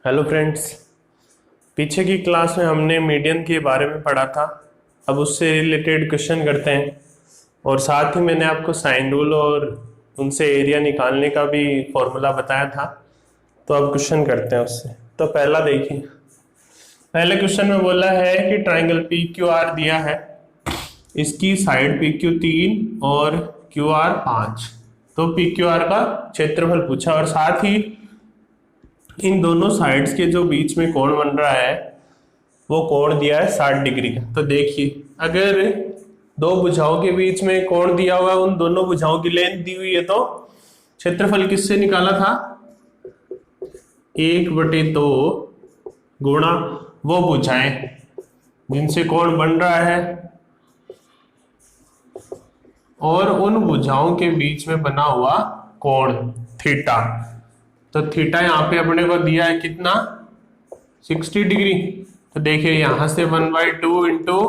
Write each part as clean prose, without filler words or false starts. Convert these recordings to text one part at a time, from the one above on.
Hello friends. पीछे की class में हमने मीडियन के बारे में पढ़ा था। अब उससे रिलेटेड क्वेश्चन करते हैं और साथ ही मैंने आपको साइन रूल और उनसे एरिया निकालने का भी फॉर्मूला बताया था। तो अब क्वेश्चन करते हैं उससे। तो पहला देखिए, पहले क्वेश्चन में बोला है कि ट्राइंगल पी क्यू आर दिया है, इसकी साइड पी क्यू 3 और क्यू आर 5। तो पी क्यू आर का क्षेत्रफल पूछा और साथ ही इन दोनों साइड्स के जो बीच में कोण बन रहा है वो कोण दिया है 60 डिग्री का। तो देखिए, अगर दो भुजाओं के बीच में कोण दिया हुआ है, उन दोनों भुजाओं की लेंथ दी हुई है, तो क्षेत्रफल किससे निकाला था? 1/2 गुणा वो भुजाएं जिनसे कोण बन रहा है और उन भुजाओं के बीच में बना हुआ कोण थीटा। तो थीटा यहाँ पे अपने को दिया है कितना? 60 डिग्री। तो देखिए यहाँ से 1/2 इंटू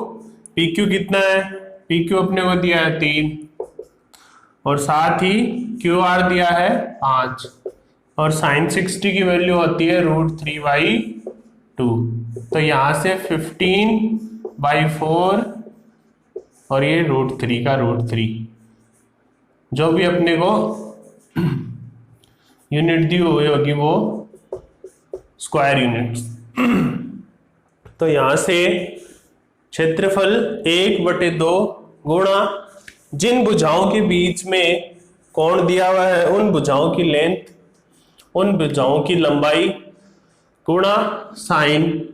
पी क्यू कितना है? पी क्यू अपने को दिया है 3 और साथ ही क्यू आर दिया है 5 और साइन 60 की वैल्यू होती है √3/2। तो यहाँ से 15/4 और ये √3 का √3, जो भी अपने को यूनिट दी हुई होगी वो स्क्वायर यूनिट्स। तो यहां से क्षेत्रफल 1/2 गुणा जिन भुजाओं के बीच में कोण दिया हुआ है उन भुजाओं की लेंथ, उन भुजाओं की लंबाई गुणा साइन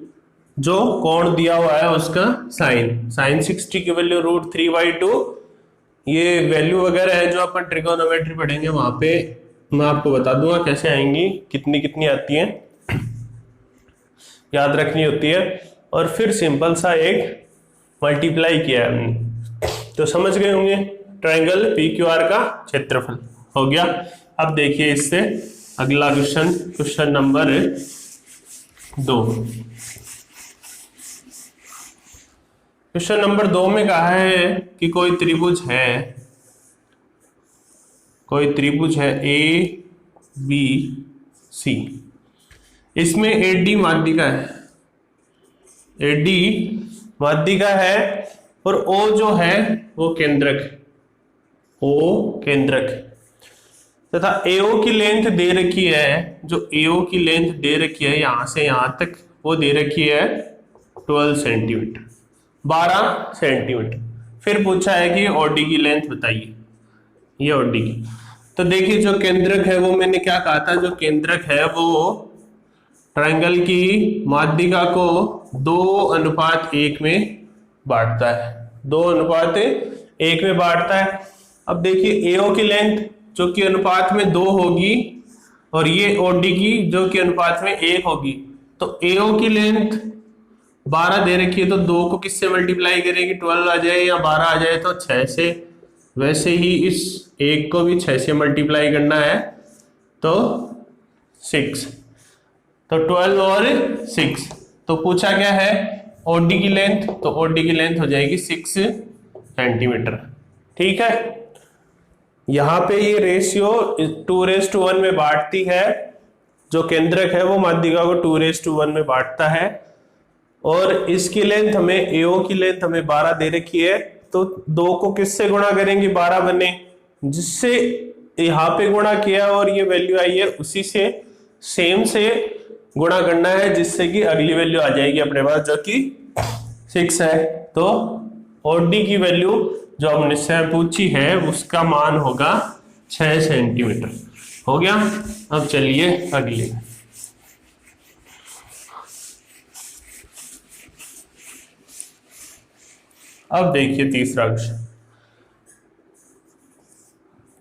जो कोण दिया हुआ है उसका साइन 60 की वैल्यू √3/2। ये वैल्यू वगैरह है जो अपन ट्रिगोनोमेट्री पढ़ेंगे वहां पे मैं आपको बता दूंगा कैसे आएंगी, कितनी कितनी आती हैं, याद रखनी होती है। और फिर सिंपल सा एक मल्टीप्लाई किया है हमने, तो समझ गए होंगे ट्रायंगल पी क्यू आर का क्षेत्रफल हो गया। अब देखिए इससे अगला क्वेश्चन नंबर 2। क्वेश्चन नंबर 2 में कहा है कि कोई त्रिभुज है ए बी सी, इसमें एडी माध्यिका है, एडी माध्यिका है और ओ जो है वो केंद्रक है, ओ केंद्रक है तथा एओ की लेंथ दे रखी है, जो एओ की लेंथ दे रखी है यहां से यहां तक वो दे रखी है 12 सेंटीमीटर, 12 सेंटीमीटर। फिर पूछा है कि ओडी की लेंथ बताइए, ये ओडी की। तो देखिए जो केंद्रक है वो मैंने क्या कहा था, जो केंद्रक है वो ट्रायंगल की माध्यिका को 2:1 में बांटता है, 2:1 में बांटता है। अब देखिए एओ की लेंथ जो कि अनुपात में 2 होगी और ये ओडी की जो कि अनुपात में 1 होगी। तो एओ की लेंथ 12 दे रखी है, तो 2 को किससे मल्टीप्लाई करेंगे? 12 आ जाए या 12 आ जाए तो 6 से, वैसे ही इस 1 को भी 6 से मल्टीप्लाई करना है तो 6, तो 12 और 6। तो पूछा क्या है ओडी की लेंथ, तो ओडी की लेंथ हो जाएगी 6 सेंटीमीटर। ठीक है, यहां पे ये रेशियो 2:1 में बांटती है, जो केंद्रक है वो माध्यिका को 2:1 में बांटता है और इसकी लेंथ हमें एओ की लेंथ हमें 12 दे रखी है, तो 2 को किससे गुणा करेंगे? 12 बने, जिससे यहां पे गुणा किया और ये वैल्यू आई है उसी से सेम से गुणा करना है, जिससे कि अगली वैल्यू आ जाएगी अपने पास जो कि 6 है। तो ओडी की वैल्यू जो हमने से पूछी है उसका मान होगा 6 सेंटीमीटर। हो गया। अब चलिए अगले, अब देखिए तीसरा क्वेश्चन।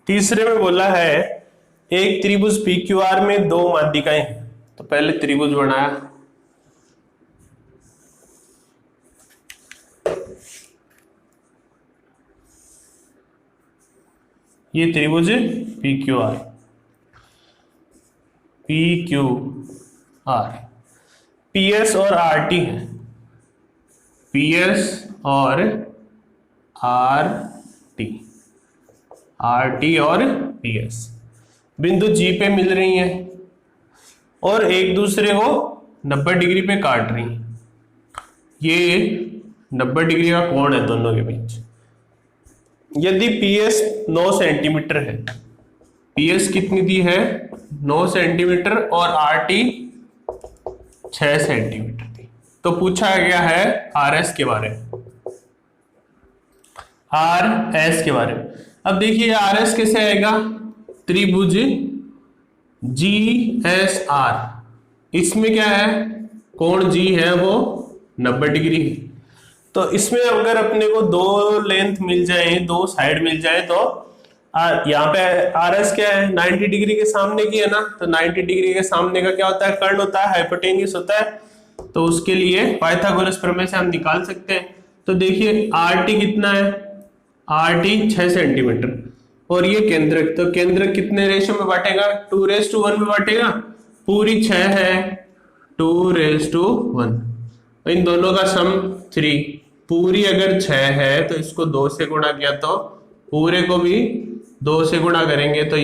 तीसरे में बोला है एक त्रिभुज पी क्यू आर में 2 माध्यिकाएं हैं। तो पहले त्रिभुज बनाया, ये त्रिभुज P Q R, P Q R, P S और आर टी है, पी एस और आर टी और पी एस बिंदु जी पे मिल रही हैं और एक दूसरे को 90 डिग्री पे काट रही हैं। ये 90 डिग्री का कोण है दोनों के बीच। यदि PS 9 सेंटीमीटर है, PS कितनी दी है 9 सेंटीमीटर और RT 6 सेंटीमीटर थी, तो पूछा गया है RS के बारे में, RS के बारे में। अब देखिए RS कैसे आएगा, त्रिभुज GSR, इसमें क्या है कोण G है वो 90 डिग्री है। तो इसमें अगर अपने को दो लेंथ मिल जाए, दो साइड मिल जाए, तो यहाँ पे RS क्या है 90 डिग्री के सामने की है ना, तो 90 डिग्री के सामने का क्या होता है, कर्ण होता है, हाइपोटेन्यूस होता है। तो उसके लिए पाइथागोरस प्रमेय से हम निकाल सकते हैं। तो देखिए RT कितना है, RT 6 सेंटीमीटर और ये केंद्रक, तो केंद्रक कितने रेशियो में बांटेगा, 2:1 में बांटेगा। पूरी 6 है 2:1, इन दोनों का सम 3। पूरी अगर 6 है तो इसको 2 से गुणा किया तो पूरे को भी 2 से गुणा करेंगे तो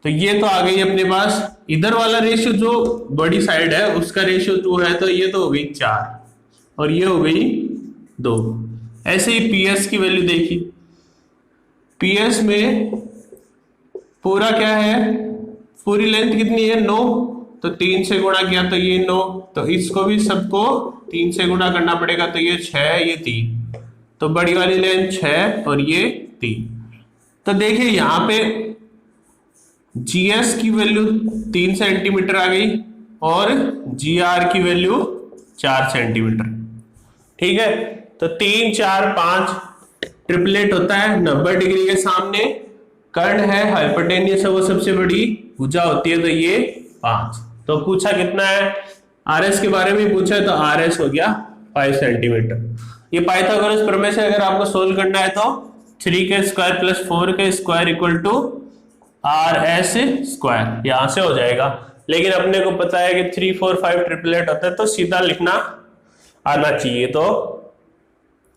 ये तो आ गई अपने पास। इधर वाला रेशियो जो बड़ी साइड है उसका रेशियो 2 है, तो ये तो हो गई 4 और ये हो गई 2। ऐसे ही PS की वैल्यू देखी, PS में पूरा क्या है, पूरी लेंथ कितनी है 9, तो 3 से गुणा किया तो ये 9, तो इसको भी सबको 3 से गुणा करना पड़ेगा, तो ये 6 ये 3, तो बड़ी वाली लेंथ 6 और ये 3। तो देखिए यहाँ पे GS की वैल्यू 3 सेंटीमीटर आ गई और GR की वैल्यू 4 सेंटीमीटर। ठीक है, तो 3 4 5 ट्रिपलेट होता है। 90 डिग्री के सामने कर्ण है, हाइपोटेन्यूस है, वो सबसे बड़ी भुजा होती है, तो ये 5। तो पूछा कितना है, RS के बारे में पूछा है, तो RS हो गया 5 सेंटीमीटर। ये पाइथागोरस प्रमेय से अगर आपको सोल्व करना है तो 3 + 4 = RS स्क्वायर, यहां से हो जाएगा। लेकिन अपने को पता है कि 3 4 5 ट्रिपलेट होता है, तो सीधा लिखना आना चाहिए। तो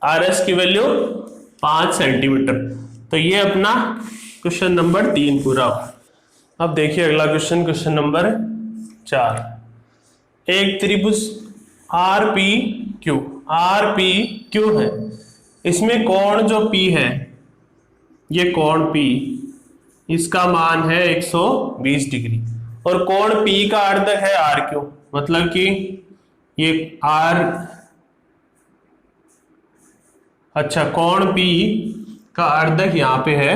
RS की वैल्यू 5 सेंटीमीटर। तो ये अपना क्वेश्चन नंबर 3 पूरा हुआ। अब देखिए अगला क्वेश्चन नंबर 4। एक त्रिभुज RPQ है, इसमें कोण जो P है, ये कोण P, इसका मान है 120 डिग्री और कोण P का अर्धक है RQ, मतलब कि ये कोण P का अर्धक यहां पे है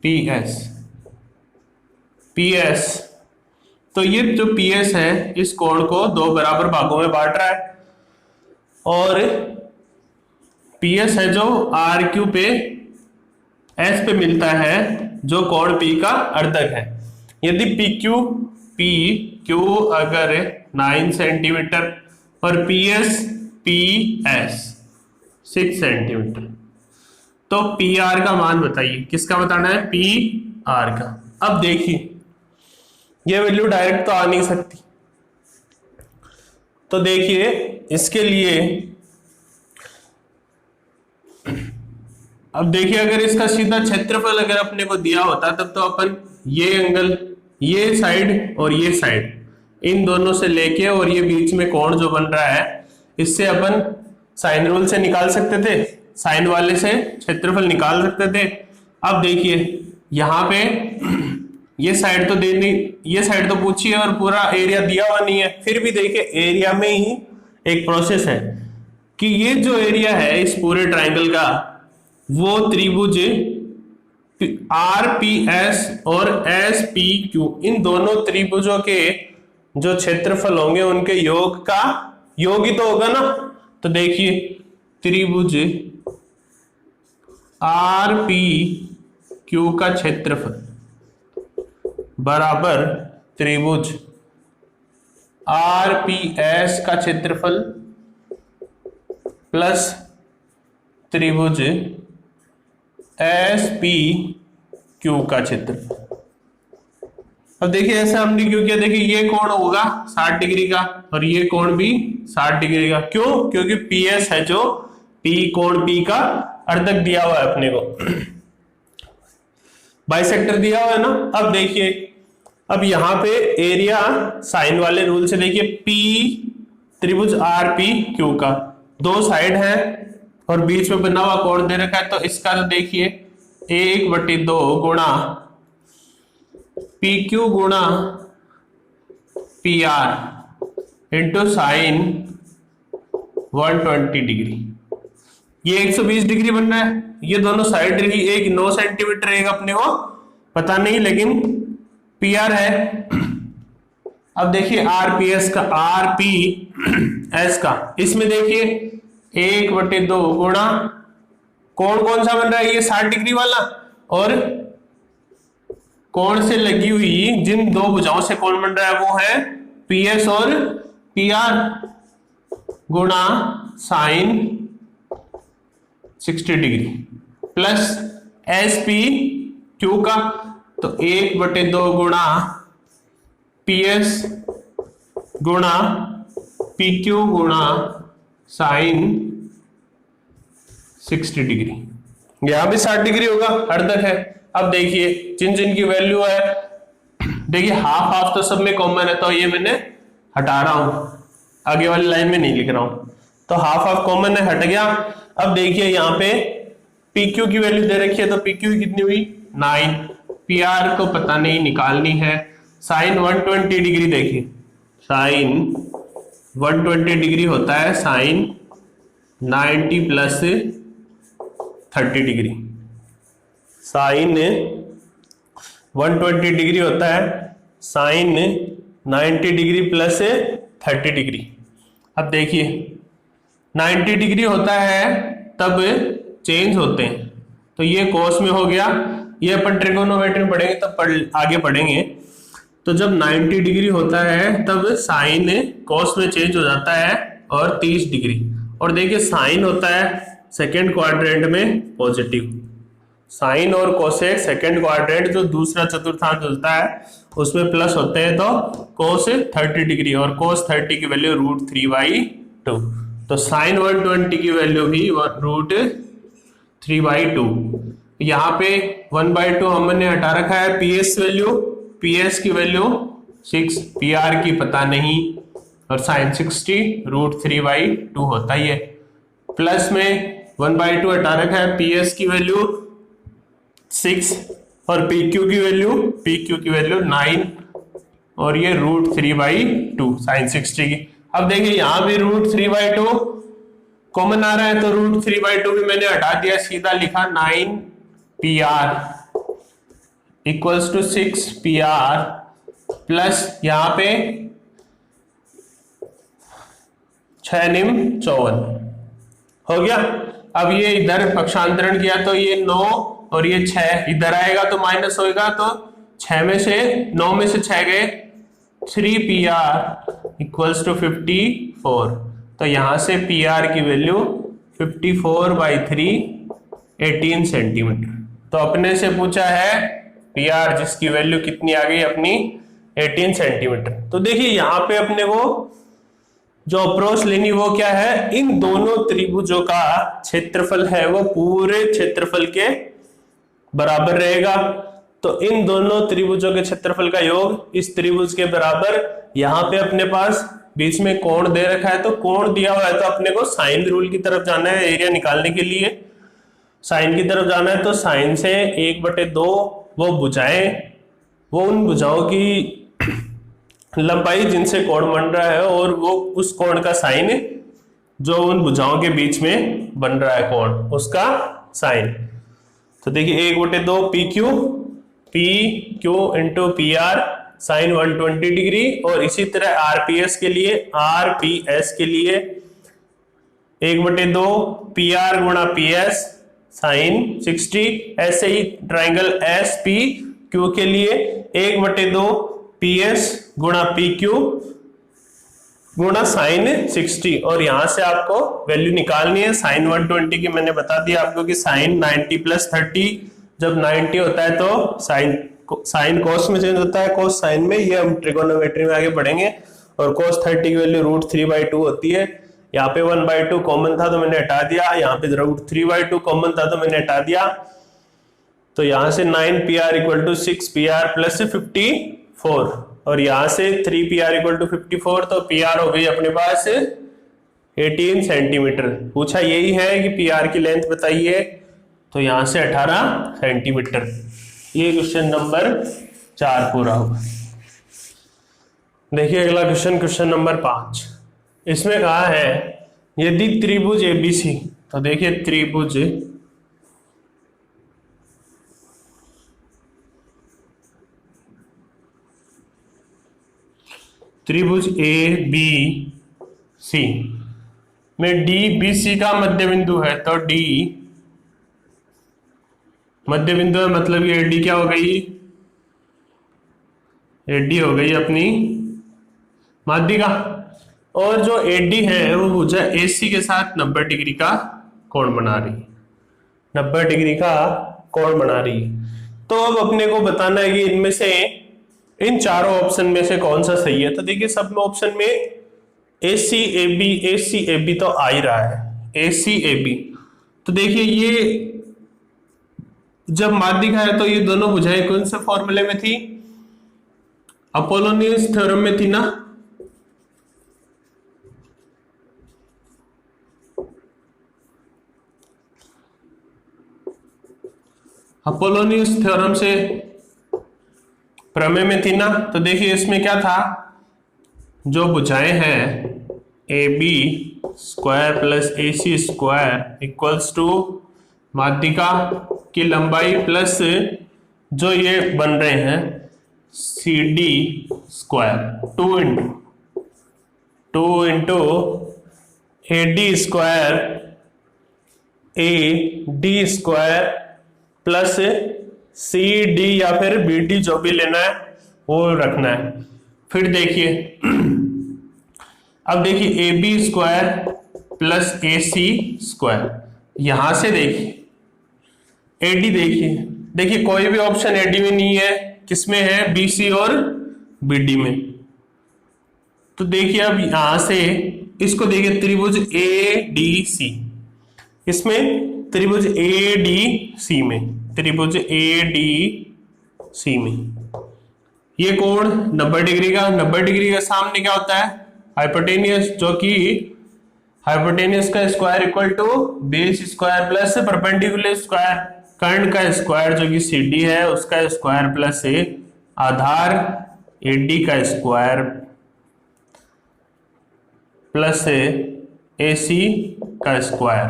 PS। तो ये जो PS है इस कोण को 2 बराबर भागों में बांट रहा है और PS है जो RQ पे S पे मिलता है, जो कोण P का अर्धक है। यदि PQ अगर 9 सेंटीमीटर और PS 6 सेंटीमीटर, तो PR का मान बताइए, किसका बताना है, PR का। अब देखिए ये वैल्यू डायरेक्ट तो आ नहीं सकती, तो देखिए इसके लिए अब देखिए अगर इसका सीधा क्षेत्रफल अगर अपने को दिया होता तब तो अपन ये एंगल, ये साइड और ये साइड, इन दोनों से लेके और ये बीच में कोण जो बन रहा है, इससे अपन साइन रूल से निकाल सकते थे, साइन वाले से क्षेत्रफल निकाल सकते थे। अब देखिए यहाँ पे ये साइड तो ये साइड तो पूछी है और पूरा एरिया दिया हुआ नहीं है, फिर भी देखिए एरिया में ही एक प्रोसेस है कि ये जो एरिया है इस पूरे ट्राइंगल का, वो त्रिभुज RPS और SPQ, इन दोनों त्रिभुजों के जो क्षेत्रफल होंगे उनके योग का योग ही तो होगा ना। तो देखिए त्रिभुज RPQ का क्षेत्रफल बराबर त्रिभुज RPS का क्षेत्रफल प्लस त्रिभुज SPQ का क्षेत्रफल। अब देखिए ऐसा हमने क्यों किया, देखिए ये कोण होगा 60 डिग्री का और ये कोण भी 60 डिग्री का। क्यों? क्योंकि PS है जो कोण P का अर्धक दिया हुआ है अपने को, बाइसेक्टर दिया हुआ है ना। अब देखिए अब यहाँ पे एरिया साइन वाले रूल से देखिए, पी त्रिभुज आर पी क्यू का दो साइड है और बीच में बना हुआ कोण दे रखा है, तो इसका तो देखिए 1/2 गुणा पी क्यू गुणा P R into sine 120 degree. ये 120 डिग्री बन रहा है। ये दोनों साइड रही, एक 9 सेंटीमीटर, एक अपने को पता नहीं, लेकिन पी आर है। अब देखिए आरपीएस का, आरपीएस का, इसमें देखिए 1/2 गुणा कोण कौन सा बन रहा है, ये 60 डिग्री वाला, और कोण से लगी हुई जिन दो भुजाओं से कोण बन रहा है वो है पीएस और पीआर गुणा sine 60 degree plus S P Q का, तो 1/2 गुणा पीएस गुणा पी क्यू गुणा साइन 60 डिग्री। यहां भी 60 डिग्री होगा, अर्धक है। अब देखिए जिन जिन की वैल्यू है, देखिए हाफ हाफ तो सब में कॉमन है, तो ये मैंने हटा रहा हूं, आगे वाली लाइन में नहीं लिख रहा हूं, तो हाफ हाफ कॉमन है, हट गया। अब देखिए यहाँ पे पी क्यू की वैल्यू दे रखी है, तो पी क्यू कितनी हुई 9, पी आर को पता नहीं, निकालनी है। साइन 120 डिग्री, देखिए साइन 120 डिग्री होता है sine 90 plus 30 degree. Sine 120 degree होता है साइन 90 डिग्री प्लस 30 डिग्री। अब देखिए 90 डिग्री होता है तब चेंज होते हैं, तो ये कोस में हो गया, ये अपन ट्रिगोनोमेट्री में पढ़ेंगे तब आगे पढ़ेंगे। तो जब 90 डिग्री होता है तब साइन कोस में चेंज हो जाता है और 30 डिग्री। और देखिए साइन होता है सेकेंड क्वाड्रेंट में पॉजिटिव, साइन और कोसेक सेकेंड क्वाड्रेंट जो दूसरा चतुर्थांश होता है उसमें प्लस होते हैं, तो कोस 30 डिग्री और कोस 30 की वैल्यू √3/2, तो साइन 120 की वैल्यू भी √3/2। यहाँ पे 1/2 हमने हटा रखा है, पीएस वैल्यू, पीएस की वैल्यू 6, पीआर की पता नहीं, और साइन 60 √3/2 होता ही है। प्लस में 1/2 हटा रखा है, पीएस की वैल्यू 6 और पीक्यू की वैल्यू 9, और ये √3/2 साइन 60 की। अब देखिए यहाँ भी √3/2 कॉमन आ रहा है, तो √3/2 भी मैंने हटा दिया, सीधा लिखा 9 PR equals to 6 PR plus यहाँ पे 6 निम 54 हो गया। अब ये इधर पक्षांतरण किया तो ये 9 और ये 6 इधर आएगा तो माइनस होएगा, तो 9 में से 6 गए, 3 PR इक्वल्स टू 54। तो यहां से PR की वैल्यू 54/3 18 सेंटीमीटर। तो अपने से पूछा है PR जिसकी वैल्यू कितनी आ गई अपनी 18 सेंटीमीटर। तो देखिए यहाँ पे अपने को जो अप्रोच लेनी वो क्या है, इन दोनों त्रिभुजों का क्षेत्रफल है वो पूरे क्षेत्रफल के बराबर रहेगा। तो इन दोनों त्रिभुजों के क्षेत्रफल का योग इस त्रिभुज के बराबर, यहाँ पे अपने पास बीच में कोण दे रखा है, तो कोण दिया हुआ है तो अपने को साइन रूल की तरफ जाना है, एरिया निकालने के लिए साइन की तरफ जाना है। तो साइन से 1/2 वो भुजाएं, वो उन भुजाओं की लंबाई जिनसे कोण बन रहा है, और वो उस कोण का साइन जो उन भुजाओं के बीच में बन रहा है कोण, उसका साइन। तो देखिए 1/2 P Q into P R sine 120 degree, और इसी तरह आरपीएस के लिए 1/2 पी आर गुणा पी एस साइन 60। ऐसे ही ट्राइंगल एस पी क्यू के लिए 1/2 पी एस गुणा पी क्यू गुणा साइन 60, और यहां से आपको वैल्यू निकालनी है साइन 120 की। मैंने बता दिया आपको कि साइन 90 प्लस 30, जब 90 होता है तो साइन कोस में चेंज होता है, कोस साइन में, ये हम ट्रिगोनोमेट्री में आगे बढ़ेंगे। और कोस 30 की वैल्यू √3/2 होती है। यहाँ पे 1/2 कॉमन था तो मैंने हटा दिया, यहाँ पे √3/2 कॉमन था तो मैंने हटा दिया। तो यहां से 9 PR equal to 6 PR plus 54 4 और यहां से 3 PR = 54, तो PR हो गई अपने पास 18 सेंटीमीटर। पूछा यही है कि PR की लेंथ बताइए, तो यहां से 18 सेंटीमीटर। ये क्वेश्चन नंबर 4 पूरा होगा। देखिए अगला क्वेश्चन, क्वेश्चन नंबर 5। इसमें कहा है यदि त्रिभुज ABC, तो देखिए त्रिभुज ABC में DBC का मध्य बिंदु है, तो D मध्य बिंदु है, मतलब ये AD क्या हो गई, AD हो गई अपनी माध्यिका। और जो AD है वो भुजा AC के साथ 90 डिग्री का कोण बना रही है, 90 डिग्री का कोण बना रही है। तो अब अपने को बताना है कि इनमें से, इन चारों ऑप्शन में से कौन सा सही है। तो देखिए सब में ऑप्शन में ACAB तो आ ही रहा है, ACAB। तो देखिए ये जब माध्यिका है तो ये दोनों भुजाएं कौन से फॉर्मूले में थी, अपोलोनियस थ्योरम में थी ना। अपोलोनियस थ्योरम से प्रमेय में थी ना। तो देखिए इसमें क्या था, जो भुजाएं हैं AB square plus AC square equals to माध्यिका की लंबाई प्लस जो ये बन रहे हैं CD square 2 into AD square AD square plus CD या फिर BD जो भी लेना है वो रखना है। फिर देखिए अब देखिए AB square plus AC square, यहां से देखिए AD देखिए कोई भी ऑप्शन AD में नहीं है, किसमें है, BC और BD में। तो देखिए अब यहां से इसको देखिए त्रिभुज ADC, इसमें त्रिभुज ADC में ये कोण 90 डिग्री का, 90 डिग्री का सामने क्या होता है, हाइपोटेनियस, जो कि हाइपोटेनियस का square equal to base square plus perpendicular square, कर्ण का स्क्वायर जो कि CD है उसका स्क्वायर प्लस आधार AD का स्क्वायर प्लस AC का स्क्वायर।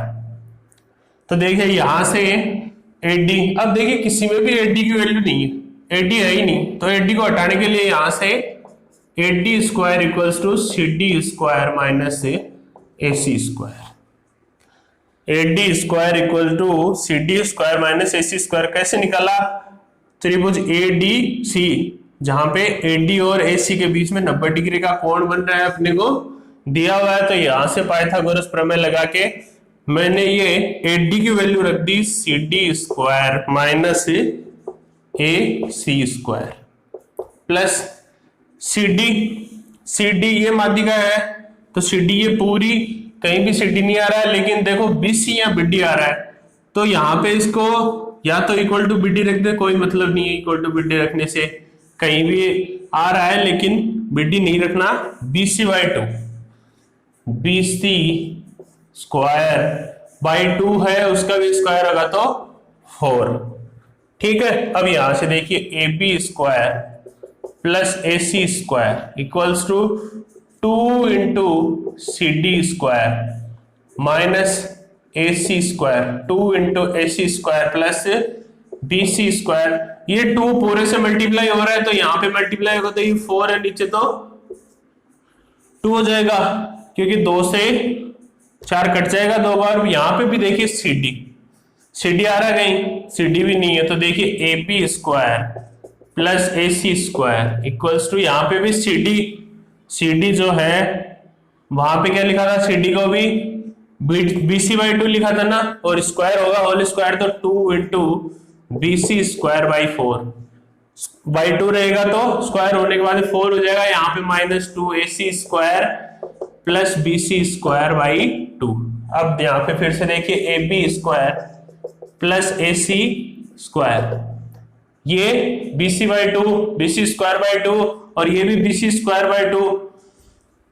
तो देखिए यहां से AD, अब देखिए किसी में भी AD की वैल्यू नहीं है, AD है ही नहीं, तो AD को हटाने के लिए यहां से AD square equals to CD square minus AC square, AD square equal to CD square minus AC square. कैसे निकाला, त्रिभुज ADC जहां पे AD और AC के बीच में 90 डिग्री का कोण बन रहा है अपने को दिया हुआ है, तो यहां से पाइथागोरस प्रमेय लगा के मैंने ये AD की वैल्यू रख दी CD square minus AC square plus CD ये माध्यिका है, तो CD ये पूरी, कहीं भी CD नहीं आ रहा है, लेकिन देखो BC या BD आ रहा है, तो यहाँ पे इसको या तो इक्वल टू BD रख दे, कोई मतलब नहीं है इक्वल टू BD रखने से, कहीं भी आ रहा है लेकिन BD नहीं रखना, BC/2, BC स्क्वायर बाई 2 है, उसका भी स्क्वायर होगा तो 4। ठीक है, अब यहां से देखिए AB square plus AC square equals to 2 into CD square minus AC square 2 into AC square plus BC square. ये 2 पूरे से मल्टीप्लाई हो रहा है, तो यहाँ पे मल्टीप्लाई होगा तो ये 4 है, नीचे तो 2 हो जाएगा, क्योंकि 2 से 4 कट जाएगा 2 बार। यहाँ पे भी देखिए CD आ रहा है, कहीं CD भी नहीं है, तो देखिए AB square plus AC square equals to, यहाँ पे भी CD जो है वहां पे क्या लिखा था, CD को भी BC/2 लिखा था ना, और स्क्वायर होगा होल स्क्वायर, तो 2 इंटू BC स्क्वायर बाई 4/2 रहेगा, तो स्क्वायर होने के बाद 4 हो जाएगा, यहाँ पे -2 AC square plus BC square by 2। अब यहाँ पे फिर से देखिए AB square plus AC square ये BC by 2, BC square by 2, और ये भी BC square by 2,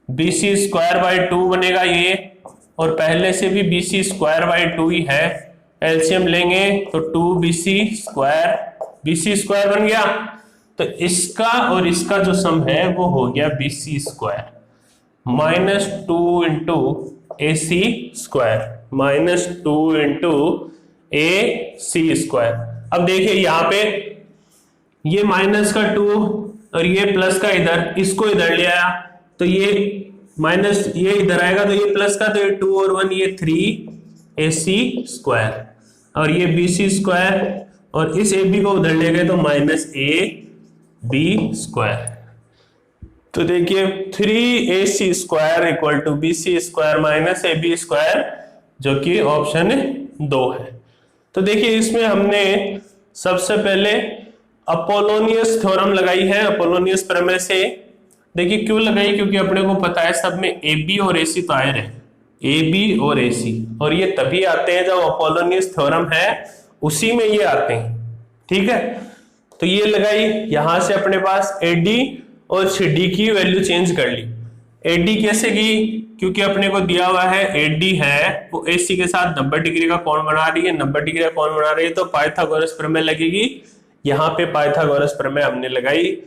BC square by 2 बनेगा ये, और पहले से भी BC स्क्वायर बाई 2 ही है। एलसीएम लेंगे तो 2BC स्क्वायर, BC स्क्वायर बन गया। तो इसका और इसका जो सम है वो हो गया BC square minus 2 into AC square, minus 2 into AC square. अब देखिए यहाँ पे ये माइनस का 2 और ये प्लस का इधर, इसको इधर ले आया तो ये माइनस, ये इधर आएगा तो ये प्लस का, तो ये 2 और 1 ये 3AC स्क्वायर, और ये BC स्क्वायर, और इस AB को उधर ले गए तो माइनस AB स्क्वायर। तो देखिए 3AC square equal to BC square minus AB square, जो कि ऑप्शन 2 है। तो देखिए इसमें हमने सबसे पहले अपोलोनियस थ्योरम लगाई है, अपोलोनियस प्रमेय से। देखिए क्यों लगाई, क्योंकि अपने को पता है सब में AB और AC तो आए रहे, AB और AC, और ये तभी आते हैं जब अपोलोनियस थ्योरम है उसी में ये आते हैं। ठीक है, तो ये लगाई, यहां से अपने पास AD और CD की वैल्यू चेंज कर ली। AD कैसे की, क्योंकि अपने को दिया हुआ है AD है वो AC के साथ 90 डिग्री का कोण बना रही है, 90 डिग्री का कोण बना रही है, तो पाइथागोरस प्रमेय लगेगी। यहाँ पे पाइथागोरस प्रमेय हमने लगाई,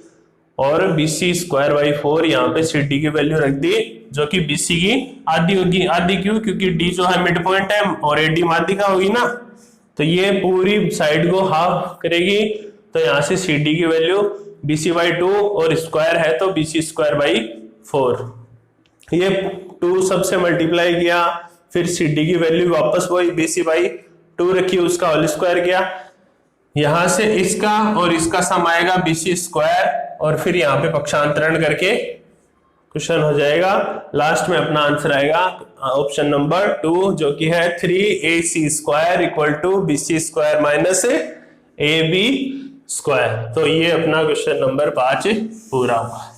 और BC स्क्वायर बाई 4 यहाँ पे CD की वैल्यू रख दी, जो कि BC की आधी होगी। आधी क्यों, क्योंकि D जो है मिड पॉइंट है और AD माध्यिका होगी ना, तो ये पूरी साइड को हाफ करेगी, तो यहाँ से CD की वैल्यू BC बाई 2 और स्क्वायर है तो BC स्क्वायर बाई 4, ये 2 सबसे मल्टीप्लाई किया, फिर CD की वैल्यू वापस वही BC बाई 2 रखी, उसका होल स्क्वायर किया, यहां से इसका और इसका सम आएगा BC स्क्वायर, और फिर यहाँ पे पक्षांतरण करके क्वेश्चन हो जाएगा। लास्ट में अपना आंसर आएगा ऑप्शन नंबर 2, जो कि है 3AC square equal to BC square minus AB square. तो ये अपना क्वेश्चन नंबर 5 पूरा हुआ।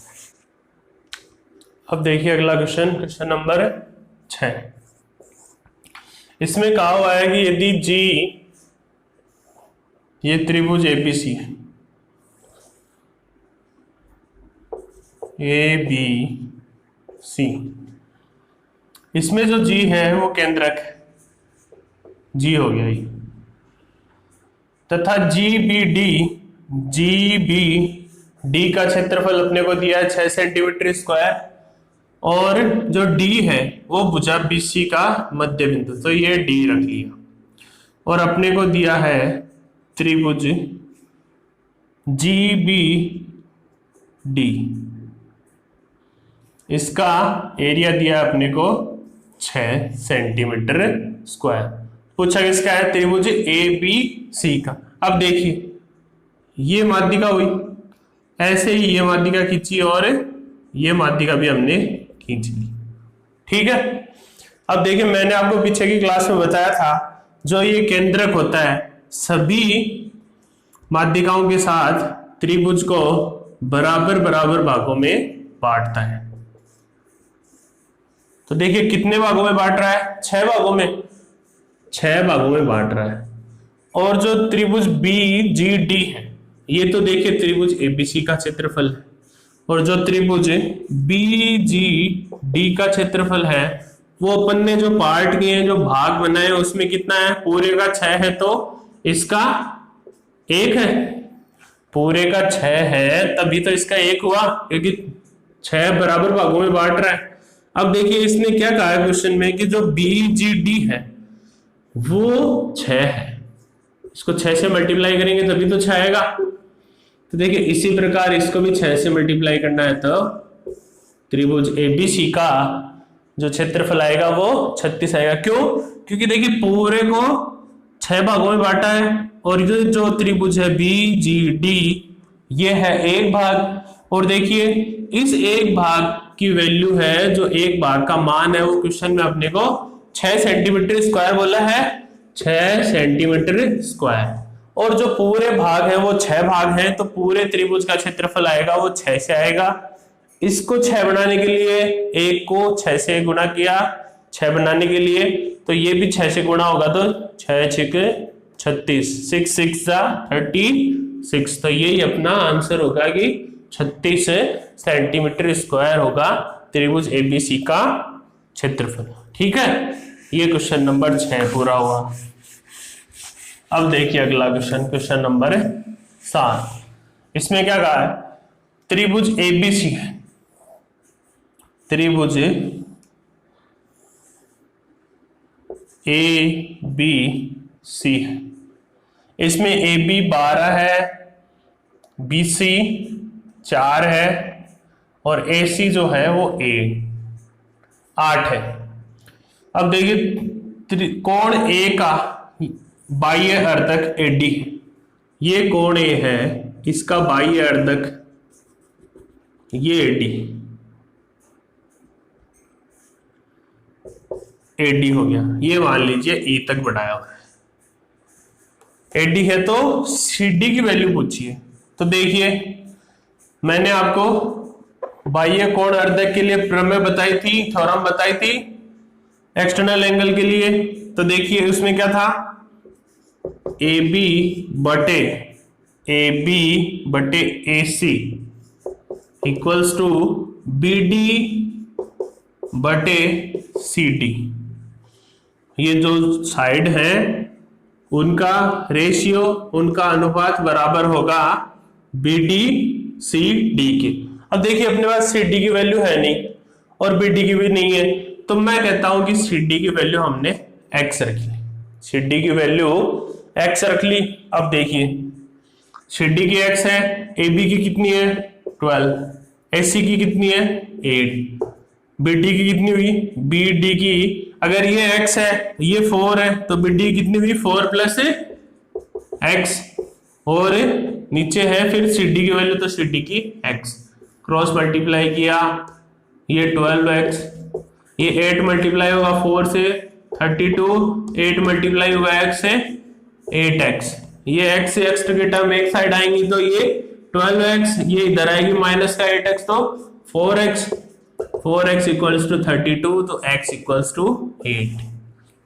अब देखिए अगला क्वेश्चन, क्वेश्चन नंबर 6। इसमें कहा हुआ है कि यदि G ये त्रिभुज ABC है, ABC, इसमें जो G है वो केंद्रक है, G हो गया ये, तथा GBD का क्षेत्रफल अपने को दिया है 6 सेंटीमीटर स्क्वायर, और जो D है वो भुजा BC का मध्य बिंदु, तो ये D रख लिया, और अपने को दिया है त्रिभुज GBD, इसका एरिया दिया अपने को 6 सेंटीमीटर स्क्वायर। पूछा किसका है, त्रिभुज ABC का। अब देखिए ये माध्यिका हुई, ऐसे ही ये माध्यिका खींची और ये माध्यिका भी हमने खींच ली। ठीक है, अब देखिए मैंने आपको पीछे की क्लास में बताया था, जो ये केंद्रक होता है सभी माध्यिकाओं के साथ त्रिभुज को बराबर बराबर भागों में बांटता है। तो देखिए कितने भागों में बांट रहा है, 6 भागों में, 6 भागों में बांट रहा है। और जो त्रिभुज BGD है, ये तो देखिए त्रिभुज ABC का क्षेत्रफल है, और जो त्रिभुज BGD का क्षेत्रफल है वो अपन ने जो पार्ट किए हैं, जो भाग बनाए, उसमें कितना है, पूरे का 6 है, तो इसका 1 है, पूरे का 6 है तभी तो इसका 1 हुआ, क्योंकि 6 बराबर भागों में बांट रहा है। अब देखिए इसने क्या कहा है क्वेश्चन में कि जो BGD है वो 6 है, इसको 6 से मल्टीप्लाई करेंगे तभी तो 6 आएगा। तो देखिए इसी प्रकार इसको भी 6 से मल्टीप्लाई करना है, तो त्रिभुज ABC का जो क्षेत्रफल आएगा वो 36 आएगा। क्यों, क्योंकि देखिए पूरे को 6 भागों में बांटा है, और जो त्रिभुज है BGD ये है 1 भाग, और देखिए इस 1 भाग की वैल्यू है, जो 1 भाग का मान है वो क्वेश्चन में अपने को 6 सेंटीमीटर स्क्वायर बोला है, 6 सेंटीमीटर स्क्वायर, और जो पूरे भाग है वो 6 भाग है, तो पूरे त्रिभुज का क्षेत्रफल आएगा वो 6 से आएगा। इसको 6 बनाने के लिए 1 को 6 से गुणा किया, 6 बनाने के लिए, तो ये भी 6 से गुणा होगा, तो 6 6 36, 6 6 36, 36। तो यही अपना आंसर होगा कि 36 सेंटीमीटर स्क्वायर होगा त्रिभुज एबीसी का क्षेत्रफल। ठीक है, ये क्वेश्चन नंबर 6 पूरा हुआ। अब देखिए अगला क्वेश्चन, क्वेश्चन नंबर 7। इसमें क्या कहा है, त्रिभुज एबीसी है, त्रिभुज ए बी सी है। इसमें ए बी 12 है, बी सी 4 है और ए सी जो है वो 8 है। अब देखिए कोण ए का बाह्य अर्धक एडी है, ये कोण ए है, इसका बाह्य अर्धक ये एडी, एडी हो गया, ये मान लीजिए ई तक बढ़ाया हुआ है। एडी है तो सीडी की वैल्यू पूछिए। तो देखिए मैंने आपको बाह्य कोण अर्धक के लिए प्रमेय बताई थी, थ्योरम बताई थी एक्सटर्नल एंगल के लिए। तो देखिए उसमें क्या था, ए बी बटे ए सी इक्वल्स टू बी डी बटे सी डी। ये जो साइड है उनका रेशियो, उनका अनुपात बराबर होगा बी डी सी डी के। अब देखिए अपने पास सी डी की वैल्यू है नहीं और बी डी की भी नहीं है, तो मैं कहता हूं कि सी डी की वैल्यू हमने एक्स रख ली, सी डी की वैल्यू एक्स रख ली। अब देखिए सी डी की एक्स है, ए बी की कितनी है 12, ए सी की कितनी है 8, बी डी की कितनी हुई, बी डी की अगर ये x है ये 4 है तो बी डी कितनी हुई 4 प्लस x, और नीचे है फिर सी डी की वैल्यू, तो सी डी की x क्रॉस मल्टीप्लाई किया, ये 12x, ये 8 मल्टीप्लाई होगा 4 से 32, 8 मल्टीप्लाई होगा x से 8x, ये x से x के टर्म एक साइड आएंगी तो ये 12x, ये इधर आएगी माइनस का 8x तो 4x इक्वल्स टू 32, तो x equals to 8,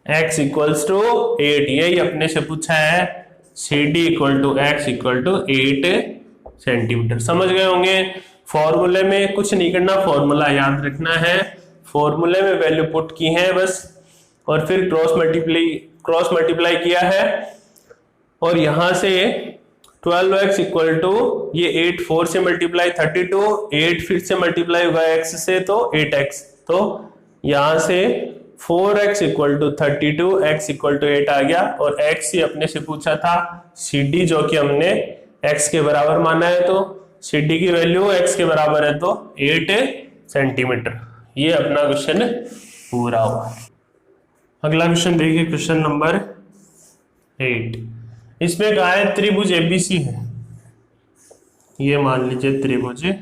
x equals to 8, यही अपने से पूछा है, C D equal to x equal to 8 centimetre. समझ गए होंगे, फॉर्मूले में कुछ नहीं करना, फॉर्मूला याद रखना है, फॉर्मूले में वैल्यू पुट की है बस, और फिर क्रॉस मल्टीप्लाई किया है, और यहां से 12x इक्वल टू ये 8 4 से मल्टीप्लाई 32, 8 फिर से मल्टीप्लाई होगा x से तो 8x, तो यहां से 4x equal to 32, x equal to 8 आ गया, और x ही अपने से पूछा था CD जो कि हमने x के बराबर माना है, तो CD की वैल्यू x के बराबर है तो 8 सेंटीमीटर। ये अपना क्वेश्चन पूरा हुआ। अगला क्वेश्चन देखिए, क्वेश्चन नंबर 8। इसमें कहा है त्रिभुज एबीसी है, ये मान लीजिए त्रिभुज ए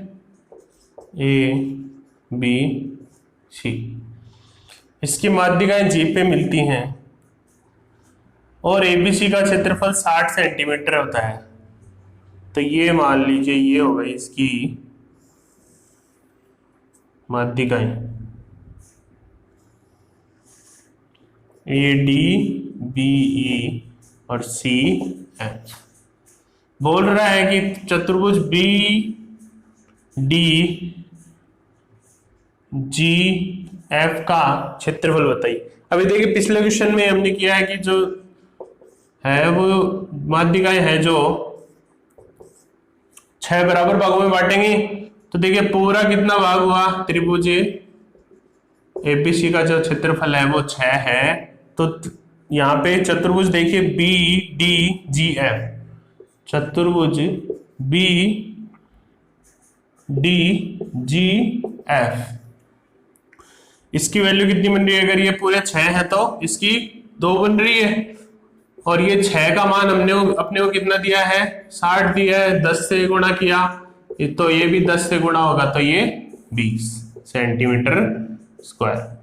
बी सी, इसकी माध्यिकाएं जी पे मिलती हैं और एबीसी का क्षेत्रफल 60 सेंटीमीटर होता है। तो ये मान लीजिए ये हो गई इसकी माध्यिकाएं ए डी बी ई और सी एफ। बोल रहा है कि चतुर्भुज बी डी जी एफ का क्षेत्रफल बताइए। अभी देखिए पिछले क्वेश्चन में हमने किया है कि जो है वो माध्यिकाएं है जो 6 बराबर भागों में बांटेंगे। तो देखिए पूरा कितना भाग हुआ, त्रिभुज एबीसी का जो क्षेत्रफल है वो 6 है, तो यहाँ पे चतुर्भुज देखिए बी डी जी एफ, चतुर्भुज बी डी जी एफ, इसकी वैल्यू कितनी बन रही है, अगर ये पूरे 6 है तो इसकी 2 बन रही है, और ये 6 का मान हमने अपने को कितना दिया है 60 दिया है, 10 से गुणा किया तो ये भी 10 से गुणा होगा तो ये 20 सेंटीमीटर स्क्वायर।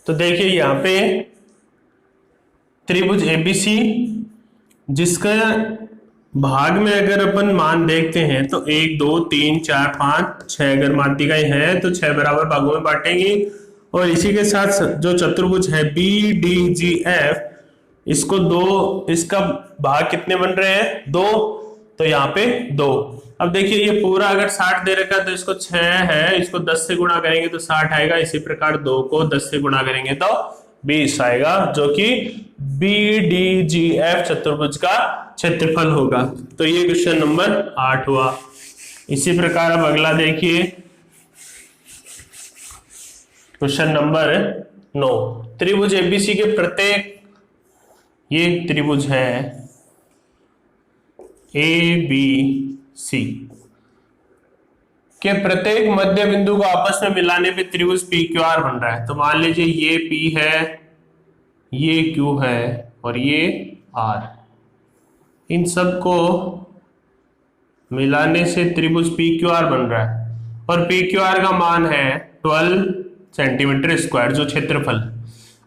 तो देखिए यहाँ पे त्रिभुज एबीसी, जिसका भाग में अगर अपन मान देखते हैं तो 1 2 3 4 5 6 अगर माध्यिकाएं हैं तो 6 बराबर भागों में बांटेंगे। और इसी के साथ जो चतुर्भुज है बी डी जी एफ, इसको दो, इसका भाग कितने बन रहे हैं? 2, तो यहाँ पे 2। अब देखिए ये पूरा अगर 60 दे रखा है तो इसको 6 है, इसको 10 से गुणा करेंगे तो 60 आएगा। इसी प्रकार 2 को 10 से गुणा करेंगे तो 20 आएगा, जो कि बी डी जी एफ चतुर्भुज का क्षेत्रफल होगा। तो ये क्वेश्चन नंबर 8 हुआ। इसी प्रकार अब अगला देखिए क्वेश्चन नंबर 9। त्रिभुज एबीसी के प्रत्येक, ये त्रिभुज है ए बी सी के प्रत्येक मध्य बिंदु को आपस में मिलाने पे त्रिभुज पी क्यू आर बन रहा है। तो मान लीजिए ये पी है, ये क्यू है और ये आर, इन सब को मिलाने से त्रिभुज पी क्यू आर बन रहा है। और पी क्यू आर का मान है 12 सेंटीमीटर स्क्वायर, जो क्षेत्रफल।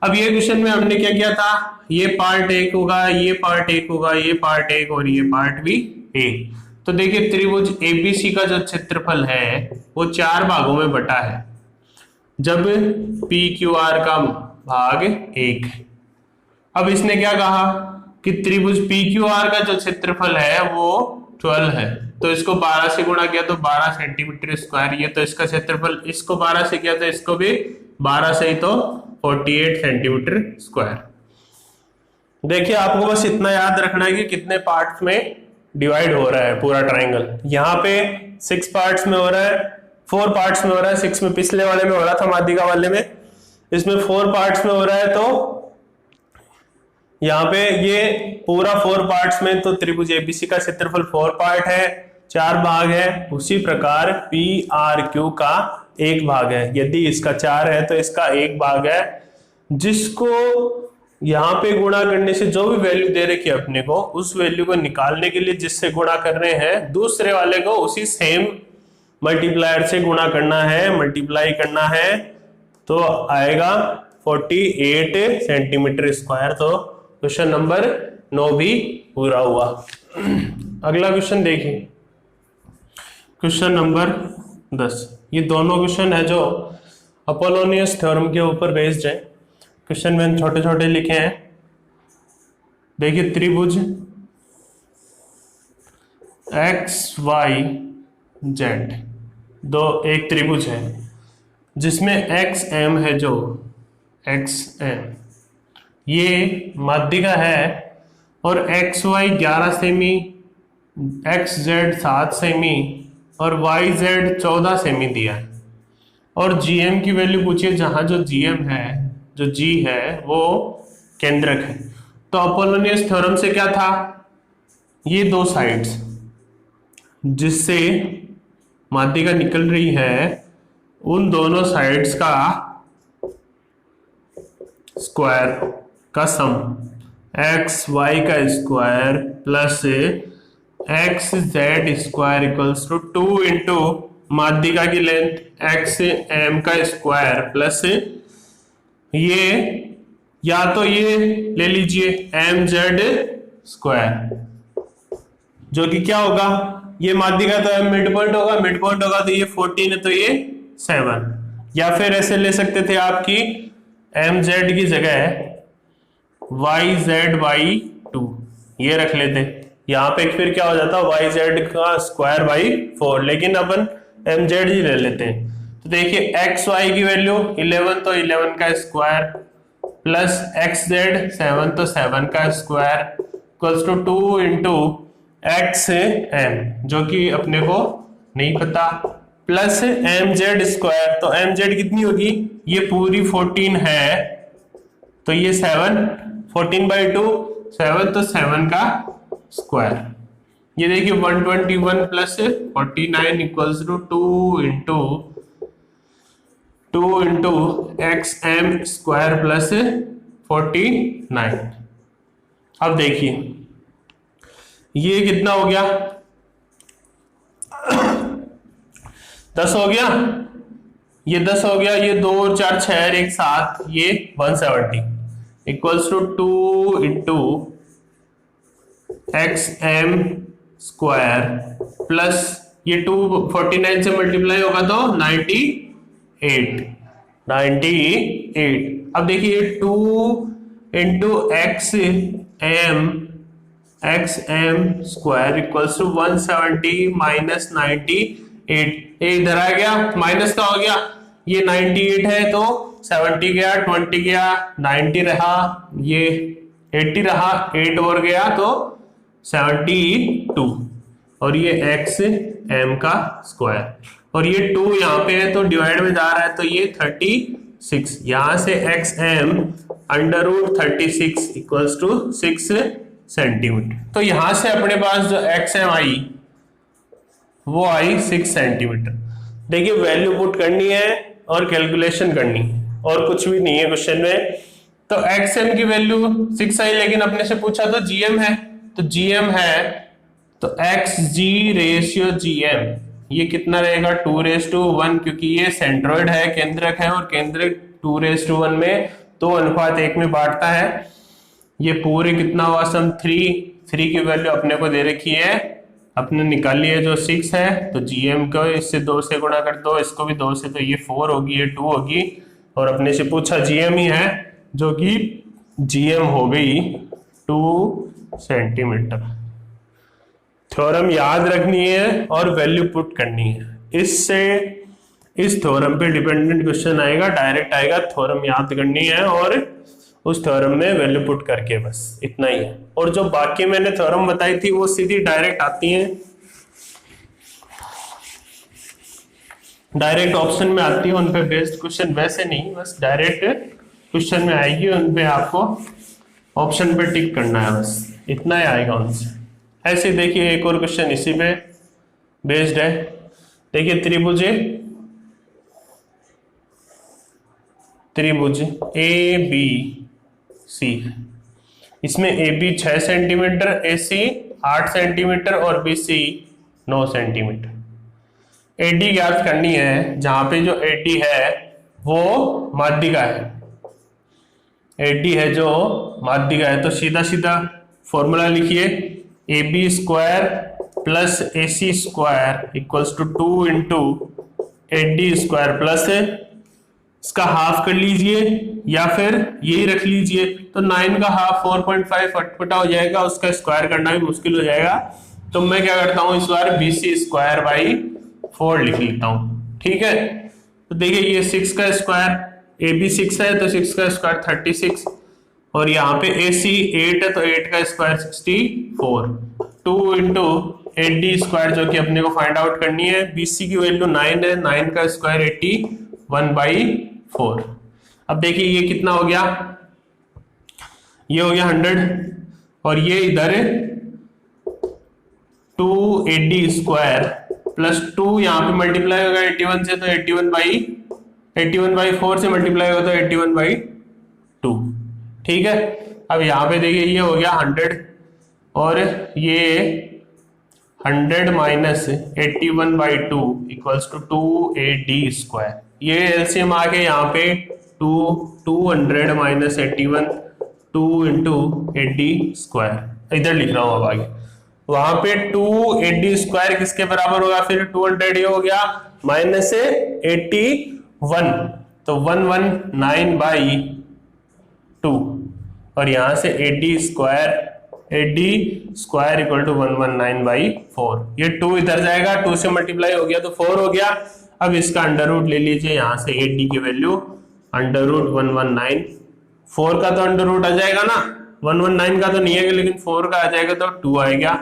अब ये क्वेश्चन में हमने क्या किया था, ये पार्ट एक होगा, ये पार्ट एक होगा, ये पार्ट एक और ये पार्ट भी एक। तो देखिए त्रिभुज एबीसी का जो क्षेत्रफल है वो 4 भागों में बटा है, जब पी क्यू आर का भाग 1 है। अब इसने क्या कहा कि त्रिभुज पी क्यू आर का जो क्षेत्रफल है वो 12 है, तो इसको 12 से गुणा किया तो 12 सेंटीमीटर स्क्वायर। ये तो इसका क्षेत्रफल, इसको 12 से किया तो इसको भी 12 से ही, तो 48 सेंटीमीटर स्क्वायर। देखिए आपको बस इतना याद रखना है कि कितने पार्ट्स में डिवाइड हो रहा है पूरा ट्राइंगल। यहाँ पे 6 पार्ट्स में हो रहा है, 4 पार्ट्स में हो रहा है। 6 में पिछले वाले में हो रहा था, माध्यिका वाले में, इसमें 4 पार्ट्स में हो रहा है। तो यहाँ पे ये पूरा 4 पार्ट्स में, तो त्रिभुज एबीसी का क्षेत्रफल 4 पार्ट है, 4 भाग है। उसी प्रकार पी आर क्यू का 1 भाग है। यदि इसका 4 है तो इसका 1 भाग है, जिसको यहाँ पे गुणा करने से जो भी वैल्यू दे रखी है अपने को, उस वैल्यू को निकालने के लिए जिससे गुणा कर रहे हैं, दूसरे वाले को उसी सेम मल्टीप्लायर से गुणा करना है, मल्टीप्लाई करना है, तो आएगा 48 सेंटीमीटर स्क्वायर। तो क्वेश्चन नंबर 9 भी पूरा हुआ। अगला क्वेश्चन देखिए, क्वेश्चन नंबर 10। ये दोनों क्वेश्चन है जो अपोलोनियस थ्योरम के ऊपर बेस्ड है। क्वेश्चन में छोटे छोटे लिखे हैं। देखिए त्रिभुज एक्स वाई जेड, एक त्रिभुज है जिसमें एक्स एम है, जो एक्स एम ये माध्यिका है, और एक्स वाई 11 सेमी, एक्स जेड 7 सेमी और वाई जेड 14 सेमी दिया है। और जीएम की वैल्यू पूछिए, जहां जो जीएम है, जो जी है, वो केंद्रक है। तो अपोलोनियस थ्योरम से क्या था, ये 2 साइड्स जिससे माध्यिका निकल रही है, उन दोनों साइड्स का स्क्वायर का सम, एक्स वाई का square plus X Z square equals to 2 into माध्यिका की लेंथ एक्स एम का स्क्वायर प्लस ये, या तो ये ले लीजिए एम जेड स्क्वायर, जो कि क्या होगा, ये माध्यिका तो एम मिड पॉइंट होगा, मिड पॉइंट होगा तो ये 14 है तो ये 7। या फिर ऐसे ले सकते थे आपकी एम जेड की जगह वाई जेड बाई 2 ये रख लेते, यहाँ पे फिर क्या हो जाता वाई जेड का स्क्वायर बाई 4, लेकिन अपन एम जेड ही ले लेते हैं। तो देखिए एक्स वाई की वैल्यू 11, तो 11 का स्क्वायर प्लस एक्स जेड 7, तो 7 का square equals to 2 into X M, जो कि अपने को नहीं पता, प्लस एम जेड स्क्वायर। तो एम जेड कितनी होगी, ये पूरी 14 है, तो ये 7, 14 बाई 2 7, तो 7 का स्क्वायर। ये देखिए 121 plus 49 equals to 2 into X M square plus 49। अब देखिए ये कितना हो गया, 10 हो गया। ये 10 हो गया, ये 2 और 4 6 और एक 7, ये 170 equals to 2 into X M square plus ये 249 से मल्टीप्लाई होगा तो 98। अब देखिए 2 into X M square equals to 170 minus 98। ये इधर आ गया, माइनस का हो गया, ये 98 है तो 70 गया, 20 गया, 90 रहा, ये 80 रहा, 8 और गया तो 72, और ये एक्स एम का स्क्वायर, और ये 2 यहाँ पे है तो डिवाइड में जा रहा है तो ये 36। यहां से X M under root 36 equals to 6 centimetre. तो यहां से अपने पास जो एक्स एम आई वो आई 6 सेंटीमीटर। देखिए वैल्यू पुट करनी है और कैलकुलेशन करनी है और कुछ भी नहीं है क्वेश्चन में। तो एक्स एम की वैल्यू 6 आई, लेकिन अपने से पूछा तो जीएम है, तो जीएम है तो एक्स जी रेशियो जीएम ये कितना रहेगा 2:1, क्योंकि ये सेंट्रोइड है, केंद्रक है, और केंद्रक 2:1 में 2:1 में बांटता है। ये पूरे कितना हुआ सम 3 की वैल्यू अपने को दे रखी है, अपने निकाली है जो 6 है, तो जीएम को इससे 2 से गुणा कर दो, इसको भी 2 से, तो ये 4 होगी, ये 2 होगी, और अपने से पूछा जीएम ही है जो कि जीएम हो गई 2 सेंटीमीटर। थ्योरम याद रखनी है और वैल्यू पुट करनी है, इससे इस थ्योरम पे डिपेंडेंट क्वेश्चन आएगा, डायरेक्ट आएगा। थ्योरम याद करनी है और उस थ्योरम में वैल्यू पुट करके, बस इतना ही है। और जो बाकी मैंने थ्योरम बताई थी वो सीधी डायरेक्ट आती हैं, डायरेक्ट ऑप्शन में आती है, उन पे बेस्ड क्वेश्चन वैसे नहीं, बस डायरेक्ट क्वेश्चन में आएगी, उन पे आपको ऑप्शन पे टिक करना है, बस इतना ही आएगा उनसे। ऐसे देखिए एक और क्वेश्चन इसी पे बेस्ड है। देखिए त्रिभुज ए बी सी है, इसमें A B 6 centimetre, A C 8 centimetre और बी सी 9 सेंटीमीटर। एडी ज्ञात करनी है, जहां पे जो एडी है वो माध्यिका है, एडी है जो माध्यिका है, तो सीधा सीधा फॉर्मूला लिखिए, A B square plus A C square equals to 2 into AD square plus इसका हाफ कर लीजिए या फिर यही रख लीजिए, तो 9 का हाफ 4.5 फटफटा हो जाएगा, उसका स्क्वायर करना भी मुश्किल हो जाएगा, तो मैं क्या करता हूं इस बार बी सी स्क्वायर बाई 4 लिख लेता हूं। ठीक है, तो देखिए ये 6 का स्क्वायर, ए बी 6 है तो 6 का स्क्वायर 36, और यहाँ पे ए सी 8 है तो 8 का स्क्वायर 64, 2 इंटू 8d स्क्वायर जो कि अपने को फाइंड आउट करनी है, बी सी की वैल्यू 9 है, 9 का स्क्वायर 81/4। अब देखिए ये कितना हो गया, ये हो गया 100, और ये इधर 280 स्क्वायर प्लस 2 यहाँ पे मल्टीप्लाई होगा 81 से, तो 81/4 से मल्टीप्लाई होगा तो 81/2। ठीक है, अब यहाँ पे देखिए ये हो गया 100, और ये 100 माइनस 81/2 इक्वल्स टू 280 स्क्वायर। ये एलसीएम आ गया यहाँ पे 200 माइनस 81, 2 इंटू 80 स्क्वायर, इधर लिख रहा हूं अब आगे। वहां पे 280 स्क्वायर किसके बराबर होगा, फिर 200 ये हो गया माइनस 81, तो 119/2, और यहां से 80 स्क्वायर इक्वल टू 119/4। ये 2 इधर जाएगा, 2 से मल्टीप्लाई हो गया तो 4 हो गया। अब इसका अंडर रूट ले लीजिए, यहां से 80 की वैल्यू अंडर रूट 119, 4 का तो अंडर रूट आ जाएगा ना, 119 का तो नहीं है लेकिन 4 का आ जाएगा तो 2 आएगा,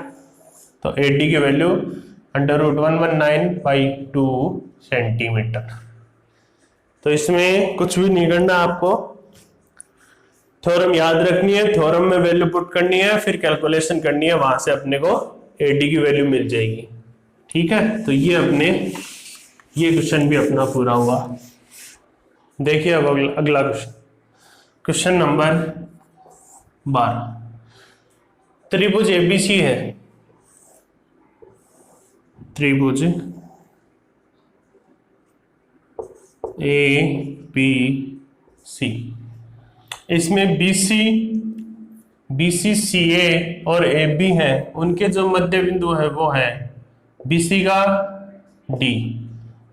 तो 80 की वैल्यू अंडर रूट 119/2 सेंटीमीटर। तो इसमें कुछ भी नहीं करना आपको, थ्योरम याद रखनी है, थ्योरम में वैल्यू पुट करनी है, फिर कैलकुलेशन करनी है, वहां से अपने को एडी की वैल्यू मिल जाएगी। ठीक है, तो ये क्वेश्चन भी अपना पूरा हुआ। देखिए अब अगला क्वेश्चन नंबर 12। त्रिभुज एबीसी है, त्रिभुज ABC। इसमें BC CA और AB है, उनके जो मध्य बिंदु है वो है BC का D,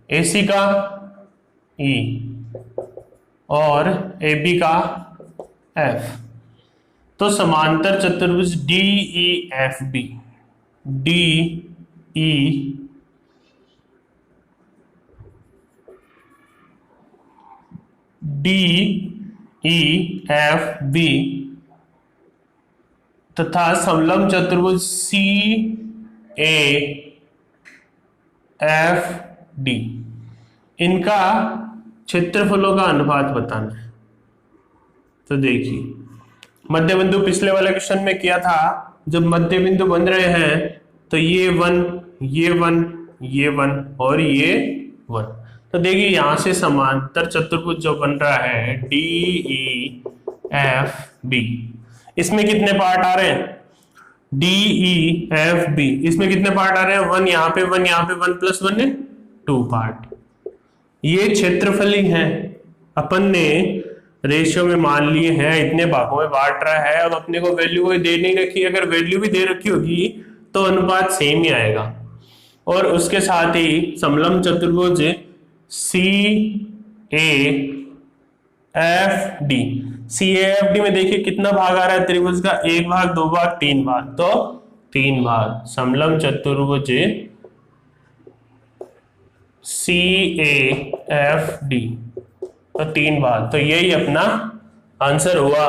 AC का E और AB का F। तो समांतर चतुर्भुज DEFB, DEFB तथा समलंब चतुर्भुज CAFD, इनका क्षेत्रफलों का अनुपात बताना है। तो देखिए, मध्य बिंदु पिछले वाले क्वेश्चन में किया था, जब मध्य बिंदु बन रहे हैं तो ये 1 ये 1 ये 1 और ये 1। तो देखिए यहां से समांतर चतुर्भुज जो बन रहा है DEFB, इसमें कितने पार्ट आ रहे हैं? DEFB इसमें कितने पार्ट आ रहे हैं? 1 यहाँ पे 1 यहाँ पे 1 + 1 है 2 पार्ट। ये क्षेत्रफल ही है, अपन ने रेशियो में मान लिए हैं, इतने भागों में बांट रहा है। अब अपने को वैल्यू कोई दे नहीं रखी, अगर वैल्यू भी दे रखी होगी तो अनुपात सेम ही आएगा। और उसके साथ ही समलंब चतुर्भुज CAFD में देखिए कितना भाग आ रहा है त्रिभुज का? 1 भाग 2 भाग 3 भाग, तो 3 भाग। समलंब चतुर्भुज CAFD तो 3 भाग। तो यही अपना आंसर हुआ।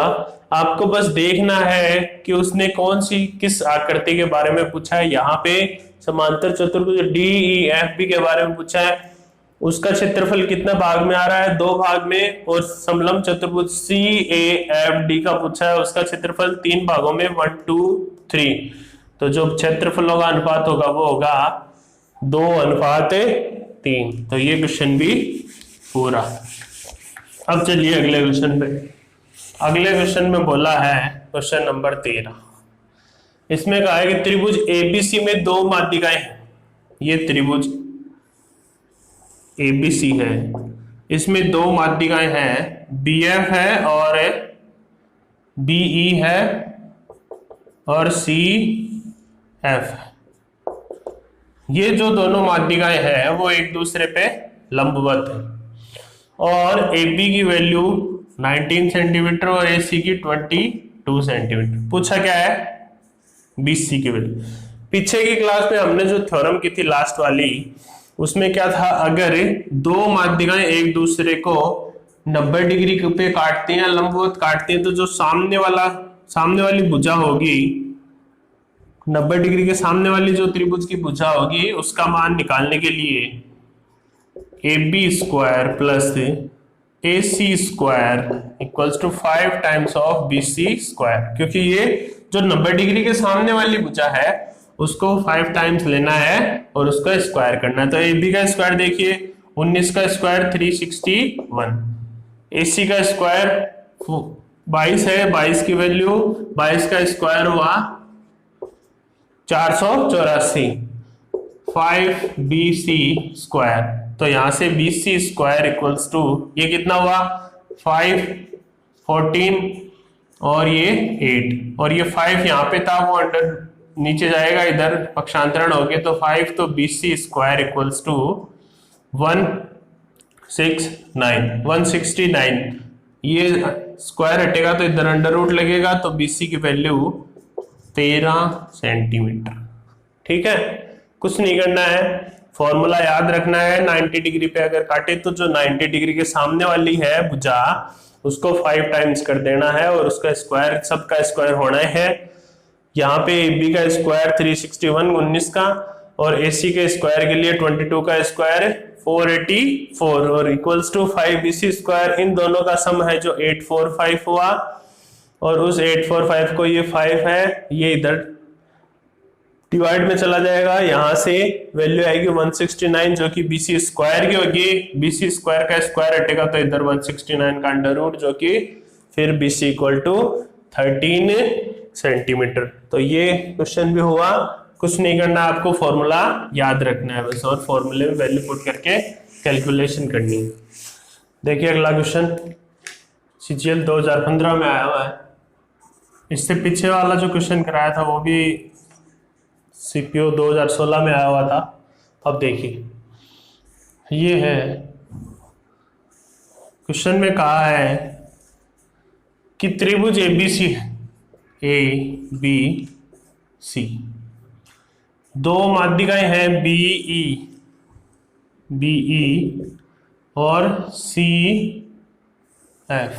आपको बस देखना है कि उसने कौन सी किस आकृति के बारे में पूछा है। यहाँ पे समांतर चतुर्भुज DEFB के बारे में पूछा है, उसका क्षेत्रफल कितना भाग में आ रहा है? 2 भाग में। और समलंब चतुर्भुज CAFD का पूछा है, उसका क्षेत्रफल 3 भागों में 1 2 3। तो जो क्षेत्रफलों का अनुपात होगा वो होगा 2:3। तो ये क्वेश्चन भी पूरा। अब चलिए अगले क्वेश्चन पे। अगले क्वेश्चन में बोला है क्वेश्चन नंबर 13। इसमें कहा है कि त्रिभुज ABC में 2 माध्यिकाएं हैं। ये त्रिभुज ABC है, इसमें 2 माध्यिकाएं हैं, BF है और BE है और CF है। ये जो दोनों माध्यिकाएं हैं वो एक दूसरे पे लंबवत है और AB की वैल्यू 19 सेंटीमीटर और AC की 22 सेंटीमीटर। पूछा क्या है? BC की वैल्यू। पीछे की क्लास में हमने जो थ्योरम की थी लास्ट वाली, उसमें क्या था? अगर 2 माध्यिकाएं एक दूसरे को 90 डिग्री पे काटती हैं, लंबवत काटती हैं, तो जो सामने वाली भुजा होगी, 90 डिग्री के सामने वाली जो त्रिभुज की भुजा होगी, उसका मान निकालने के लिए AB square plus AC square equals to 5 times of BC square. क्योंकि ये जो 90 डिग्री के सामने वाली भुजा है उसको 5 टाइम्स लेना है और उसका स्क्वायर करना है। तो AB का स्क्वायर देखिए, 19 का स्क्वायर 361, AC का स्क्वायर 22 है, 22 की वैल्यू 22 का स्क्वायर हुआ 484, 5BC स्क्वायर। तो यहां से BC स्क्वायर इक्वल्स टू ये कितना हुआ? 5 14 और ये 8 और ये 5 यहाँ पे था, वो अंडर नीचे जाएगा, इधर पक्षांतरण हो गए तो 5। तो BC स्क्वायर इक्वल्स टू 169। ये स्क्वायर हटेगा तो इधर अंडर रूट लगेगा, तो BC की वैल्यू 13 सेंटीमीटर। ठीक है, कुछ नहीं करना है, फॉर्मूला याद रखना है। 90 डिग्री पे अगर काटे तो जो 90 डिग्री के सामने वाली है भुजा, उसको 5 टाइम्स कर देना है और उसका स्क्वायर, सबका स्क्वायर होना है। यहाँ पे AB का स्क्वायर 361 19 का और AC के स्क्वायर के लिए 22 का स्क्वायर 484 और इक्वल्स टू 5BC स्क्वायर। इन दोनों का सम है जो 845 हुआ और उस 845 को ये 5 है, ये इधर डिवाइड में चला जाएगा, यहां से वैल्यू आएगी 169 जो कि BC स्क्वायर की होगी। BC स्क्वायर का स्क्वायर हटेगा तो इधर 169 का अंडर रूट, जो कि फिर BC इक्वल टू 13 सेंटीमीटर। तो ये क्वेश्चन भी हुआ। कुछ नहीं करना, आपको फॉर्मूला याद रखना है बस, और फॉर्मूले में वैल्यू पुट करके कैलकुलेशन करनी है। देखिए अगला क्वेश्चन CGL 2015 में आया हुआ है। इससे पीछे वाला जो क्वेश्चन कराया था वो भी CPO 2016 में आया हुआ था। अब देखिए ये है, क्वेश्चन में कहा है कि त्रिभुज ABC है, ABC, दो माध्यिकाएं हैं BE और CF,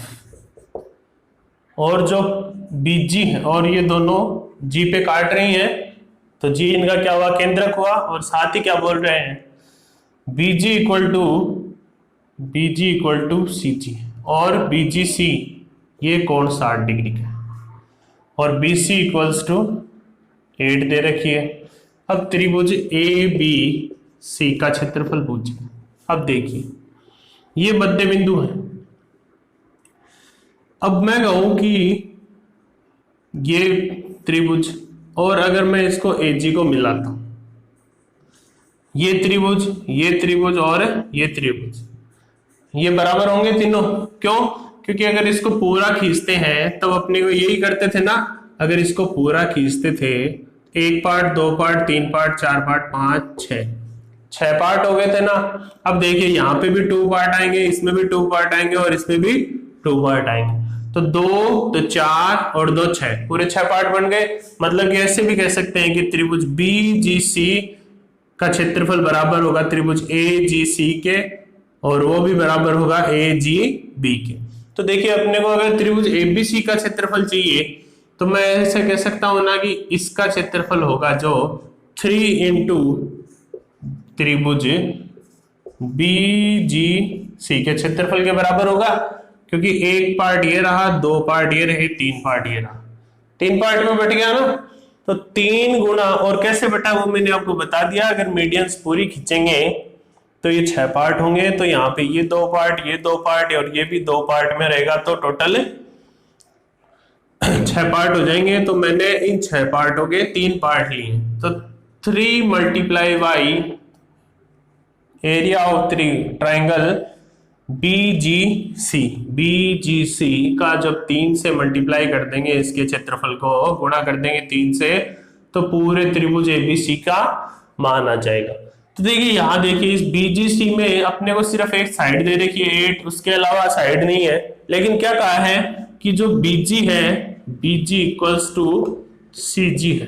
और जो BG है और ये दोनों G पे काट रही हैं, तो G इनका क्या हुआ, केंद्रक हुआ। और साथ ही क्या बोल रहे हैं, BG इक्वल टू CG और BGC ये कोण 60 डिग्री का, और BC इक्वल्स टू 8 दे रखी है। अब त्रिभुज ABC का क्षेत्रफल पूछिए। अब देखिए ये मध्य बिंदु है। अब मैं कहूं कि ये त्रिभुज, और अगर मैं इसको AG को मिलाता हूं, ये त्रिभुज और ये त्रिभुज, ये बराबर होंगे तीनों। क्यों? क्योंकि अगर इसको पूरा खींचते हैं तब अपने को यही करते थे ना, अगर इसको पूरा खींचते थे, 1 part 2 part 3 part 4 part 5 6 part हो गए थे ना। अब देखिए यहाँ पे भी 2 पार्ट आएंगे, इसमें भी 2 पार्ट आएंगे और इसमें भी 2 पार्ट आएंगे, तो 2 तो 4 और 2 6, पूरे 6 पार्ट बन गए। मतलब कि ऐसे भी कह सकते हैं कि त्रिभुज BGC का क्षेत्रफल बराबर होगा त्रिभुज AGC के, और वो भी बराबर होगा AGB के। तो देखिए अपने को अगर त्रिभुज ABC का क्षेत्रफल चाहिए तो मैं ऐसे कह सकता हूं ना कि इसका क्षेत्रफल होगा जो 3 इंटू त्रिभुज BGC के क्षेत्रफल के बराबर होगा, क्योंकि 1 पार्ट ये रहा, 2 पार्ट ये रहे, 3 पार्ट ये रहा, 3 पार्ट में बट गया ना। तो 3 गुना, और कैसे बटा वो मैंने आपको बता दिया। अगर मीडियंस पूरी खींचेंगे तो ये 6 पार्ट होंगे, तो यहाँ पे ये 2 पार्ट, ये 2 पार्ट और ये भी 2 पार्ट में रहेगा, तो टोटल 6 पार्ट हो जाएंगे। तो मैंने इन 6 पार्टों के 3 पार्ट लिए, तो 3 multiply by area of triangle BGC का जब 3 से मल्टीप्लाई कर देंगे, इसके क्षेत्रफल को गुणा कर देंगे 3 से, तो पूरे त्रिभुज ABC का मान आ जाएगा। तो देखिए यहाँ देखिए इस BGC में अपने को सिर्फ एक साइड दे रखी है 8, उसके अलावा साइड नहीं है। लेकिन क्या कहा है कि जो BG है, BG इक्वल्स टू CG है।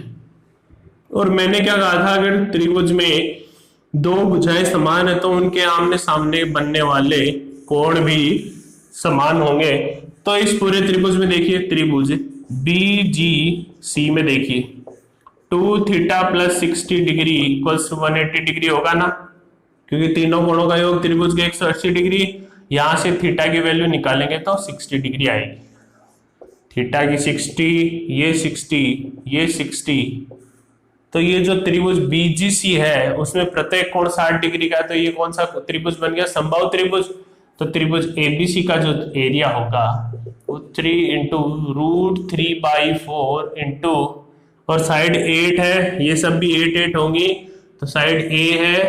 और मैंने क्या कहा था, अगर त्रिभुज में 2 भुजाएं समान है तो उनके आमने सामने बनने वाले कोण भी समान होंगे। तो इस पूरे त्रिभुज में देखिए, त्रिभुज BGC में देखिए 2 theta plus 60 degree equals to 180 degree होगा ना, क्योंकि तीनों कोणों का योग त्रिभुज के 180 डिग्री। यहां से थीटा की वैल्यू निकालेंगे तो 60 डिग्री आएगी। थीटा की 60, ये 60, ये 60, तो ये जो त्रिभुज BGC है उसमें प्रत्येक कोण 60 डिग्री का, तो ये कौन सा त्रिभुज बन गया, समबाहु त्रिभुज। तो त्रिभुज ABC का जो एरिया होगा वो 3 इंटू √3/4 इंटू, और साइड 8 है, ये सब भी 8 होंगी, तो साइड A है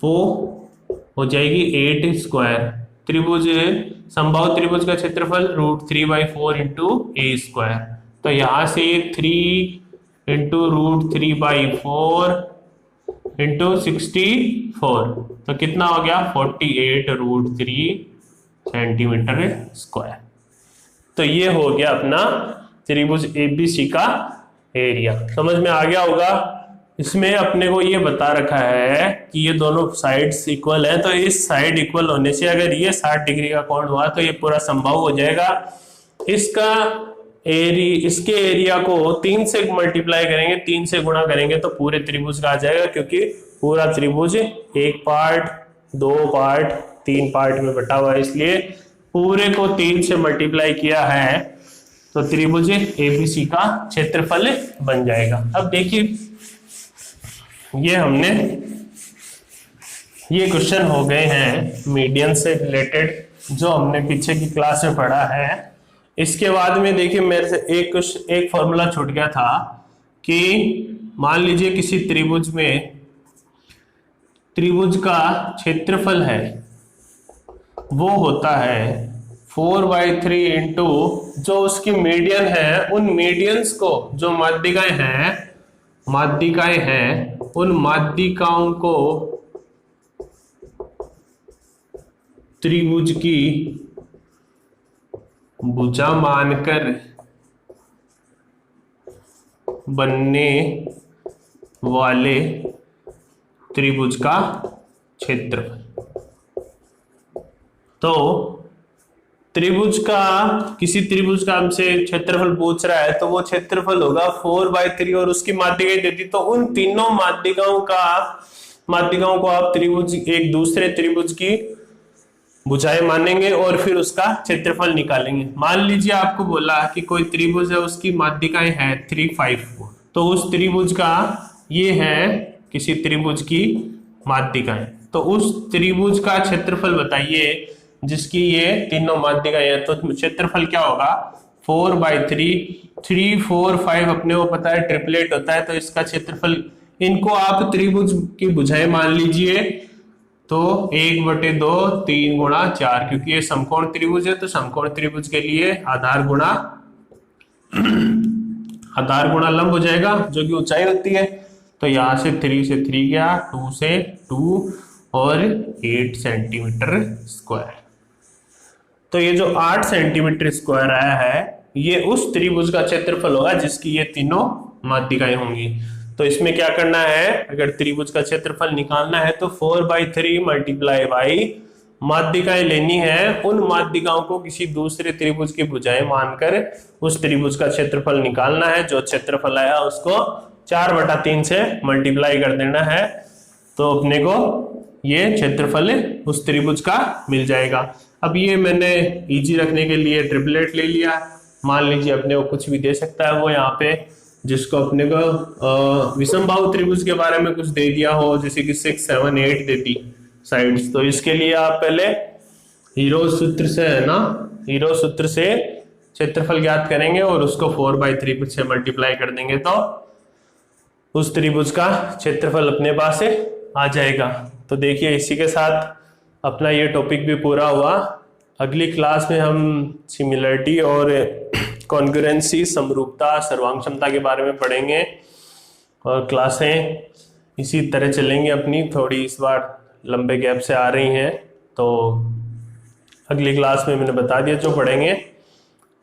वो हो जाएगी 8 स्क्वायर। त्रिभुज समबाहु त्रिभुज का क्षेत्रफल √3/4 इंटू A स्क्वायर। तो यहां से 3 इंटू √3/4 इंटू 64, तो कितना हो गया 48√3 सेंटीमीटर स्क्वायर। तो ये हो गया अपना त्रिभुज ABC का एरिया। समझ में आ गया होगा। इसमें अपने को ये बता रखा है कि ये दोनों साइड्स इक्वल है, तो इस साइड इक्वल होने से अगर ये 60 डिग्री का कोण हुआ तो ये पूरा समबाहु हो जाएगा। इसके एरिया को 3 से मल्टीप्लाई करेंगे, 3 से गुणा करेंगे तो पूरे त्रिभुज का आ जाएगा, क्योंकि पूरा त्रिभुज 1 पार्ट 2 पार्ट 3 पार्ट में बटा हुआ है, इसलिए पूरे को 3 से मल्टीप्लाई किया है तो त्रिभुज ABC का क्षेत्रफल बन जाएगा। अब देखिए ये क्वेश्चन हो गए हैं मीडियन से रिलेटेड जो हमने पीछे की क्लास में पढ़ा है। इसके बाद में देखिए मेरे से एक फॉर्मूला छूट गया था कि मान लीजिए किसी त्रिभुज में त्रिभुज का क्षेत्रफल है वो होता है 4/3 इंटू जो उसकी मीडियन है, उन मीडियंस को, जो माध्यिकाएं हैं उन माध्यिकाओं को त्रिभुज की भुजा मानकर बनने वाले त्रिभुज का क्षेत्रफल। तो त्रिभुज का, किसी त्रिभुज का हमसे क्षेत्रफल पूछ रहा है तो वो क्षेत्रफल होगा 4/3 और उसकी माध्यिकाएं देती, तो उन तीनों माध्यिकाओं को आप त्रिभुज, एक दूसरे त्रिभुज की भुजाएं मानेंगे और फिर उसका क्षेत्रफल निकालेंगे। मान लीजिए आपको बोला कि कोई त्रिभुज है, उसकी माध्यिकाएं है 3, 5, 4, तो उस त्रिभुज का, ये है किसी त्रिभुज की माध्यिकाएं, तो उस त्रिभुज का क्षेत्रफल बताइए जिसकी ये तीनों माध्यिकाएं हैं। तो क्षेत्रफल क्या होगा 4/3, 3, 4, 5 अपने को पता है ट्रिपलेट होता है, तो इसका क्षेत्रफल, इनको आप त्रिभुज की भुजाएं मान लीजिए, तो 1/2 3 गुणा 4, क्योंकि ये समकोण त्रिभुज है तो समकोण त्रिभुज के लिए आधार गुणा लंब हो जाएगा जो कि ऊंचाई होती है। तो यहां से 3 से 3 गया, 2 से 2 और 8 सेंटीमीटर स्क्वायर। तो ये जो 8 सेंटीमीटर स्क्वायर आया है ये उस त्रिभुज का क्षेत्रफल होगा जिसकी ये तीनों माध्यिकाएं होंगी। तो इसमें क्या करना है, अगर त्रिभुज का क्षेत्रफल निकालना है तो 4/3 मल्टीप्लाई बाई माध्यिकाएं लेनी है, उन माध्यिकाओं को किसी दूसरे त्रिभुज की भुजाएं मानकर उस त्रिभुज का क्षेत्रफल निकालना है। जो क्षेत्रफल आया उसको 4/3 से मल्टीप्लाई कर देना है, तो अपने को ये क्षेत्रफल उस त्रिभुज का मिल जाएगा। अब ये मैंने इजी रखने के लिए ट्रिपलेट ले लिया। मान लीजिए अपने को कुछ भी दे सकता है वो यहाँ पे, जिसको अपने को विषमबाहु त्रिभुज के बारे में कुछ दे दिया हो, जैसे कि 6, 7, 8 देती साइड्स, तो इसके लिए आप पहले हीरो सूत्र से, है ना, हीरो सूत्र से क्षेत्रफल ज्ञात करेंगे और उसको 4/3 से मल्टीप्लाई कर देंगे तो उस त्रिभुज का क्षेत्रफल अपने पास से आ जाएगा। तो देखिए इसी के साथ अपना ये टॉपिक भी पूरा हुआ। अगली क्लास में हम सिमिलरिटी और कॉन्ग्रुएंसी, समरूपता, सर्वांग क्षमता के बारे में पढ़ेंगे और क्लासें इसी तरह चलेंगी अपनी, थोड़ी इस बार लंबे गैप से आ रही हैं, तो अगली क्लास में मैंने बता दिया जो पढ़ेंगे।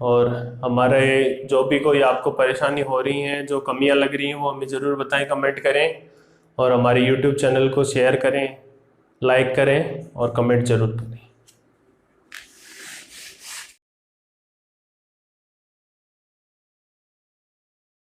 और हमारे जो भी कोई आपको परेशानी हो रही है, जो कमियां लग रही हैं, वो हमें ज़रूर बताएं, कमेंट करें और हमारे YouTube चैनल को शेयर करें, लाइक करें और कमेंट जरूर करें।